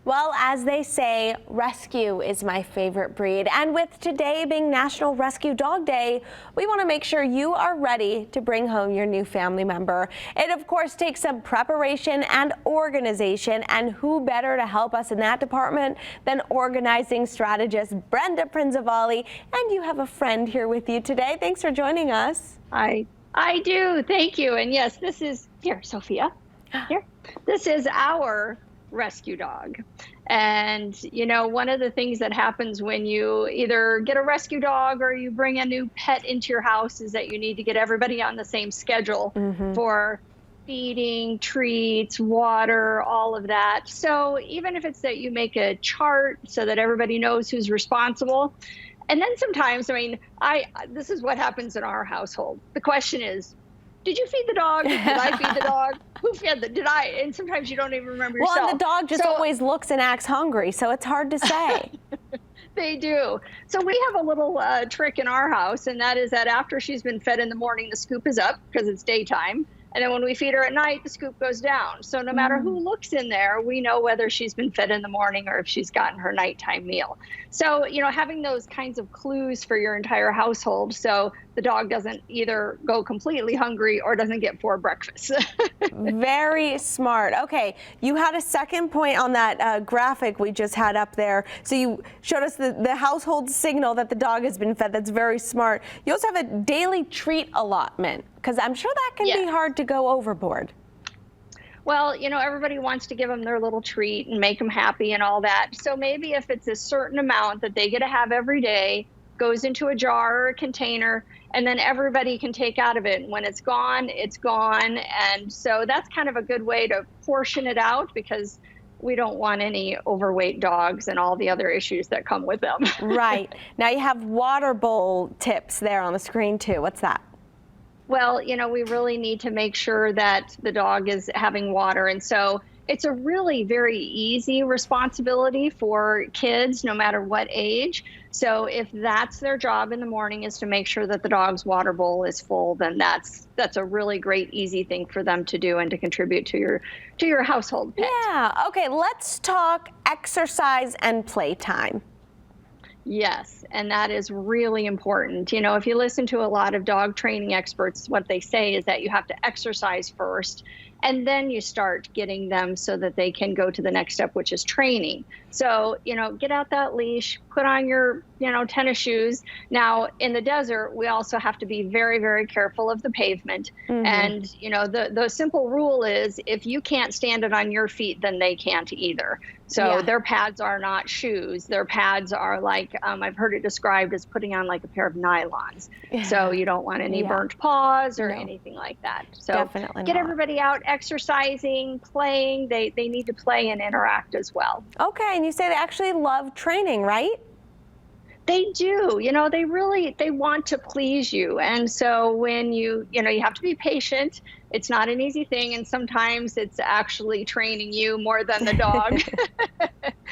Well, as they say, rescue is my favorite breed. And with today being National Rescue Dog Day, we want to make sure you are ready to bring home your new family member. It, of course, takes some preparation and organization, and who better to help us in that department than organizing strategist Brenda Prinzavalli. And you have a friend here with you today. Thanks for joining us. I do. Thank you. And yes, this is, here, Sophia, here. This is our rescue dog. And, you know, one of the things that happens when you either get a rescue dog or you bring a new pet into your house is that you need to get everybody on the same schedule for feeding, treats, water, all of that. So even if it's that you make a chart so that everybody knows who's responsible. And then sometimes, I mean, this is what happens in our household. The question is, did you feed the dog? Did I feed the dog? Who fed the, did I? And sometimes you don't even remember yourself. Well, and the dog just always looks and acts hungry, so it's hard to say. They do. So we have a little trick in our house, and that is that after she's been fed in the morning, the scoop is up because it's daytime. And then when we feed her at night, the scoop goes down. So no matter who looks in there, we know whether she's been fed in the morning or if she's gotten her nighttime meal. So, you know, having those kinds of clues for your entire household so the dog doesn't either go completely hungry or doesn't get 4 breakfasts. Very smart. Okay, you had a second point on that graphic we just had up there. So you showed us the household signal that the dog has been fed. That's very smart. You also have a daily treat allotment, because I'm sure that can be hard to go overboard. Well, you know, everybody wants to give them their little treat and make them happy and all that. So maybe if it's a certain amount that they get to have every day, goes into a jar or a container, and then everybody can take out of it. When it's gone, it's gone. And so that's kind of a good way to portion it out, because we don't want any overweight dogs and all the other issues that come with them. Right. Now you have water bowl tips there on the screen too. What's that? Well, you know, we really need to make sure that the dog is having water. And so it's a really very easy responsibility for kids, no matter what age. So if that's their job in the morning, is to make sure that the dog's water bowl is full, then that's a really great, easy thing for them to do and to contribute to your household pet. Yeah. Okay, let's talk exercise and playtime. Yes, and that is really important. You know, if you listen to a lot of dog training experts, what they say is that you have to exercise first, and then you start getting them so that they can go to the next step, which is training. So, you know, get out that leash, put on your, you know, tennis shoes. Now, in the desert, we also have to be very, very careful of the pavement. And, you know, the simple rule is if you can't stand it on your feet, then they can't either. So their pads are not shoes. Their pads are like, I've heard it described as putting on like a pair of nylons. So you don't want any burnt paws or anything like that. So definitely get not. everybody out exercising, playing. They need to play and interact as well. Okay, and you say they actually love training, right? They do. You know, they want to please you. And so when you know, you have to be patient. It's not an easy thing. And sometimes it's actually training you more than the dog.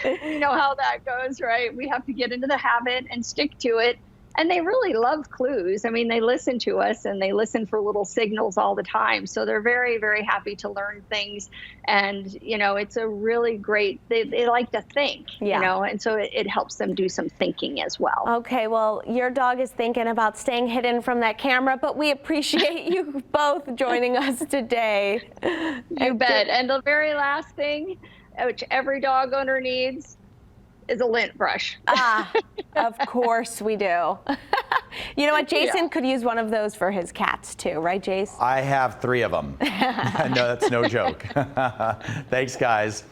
You know how that goes, right? We have to get into the habit and stick to it. And they really love clues. I mean, they listen to us and they listen for little signals all the time. So they're very, very happy to learn things. And, you know, it's a really great, they like to think, you know, and so it helps them do some thinking as well. Okay, well, your dog is thinking about staying hidden from that camera, but we appreciate you both joining us today. You bet. And the very last thing, which every dog owner needs, is a lint brush. Of course we do. You know what, Jason could use one of those for his cats too, right, Jace? I have 3 of them. No, that's no joke. Thanks, guys.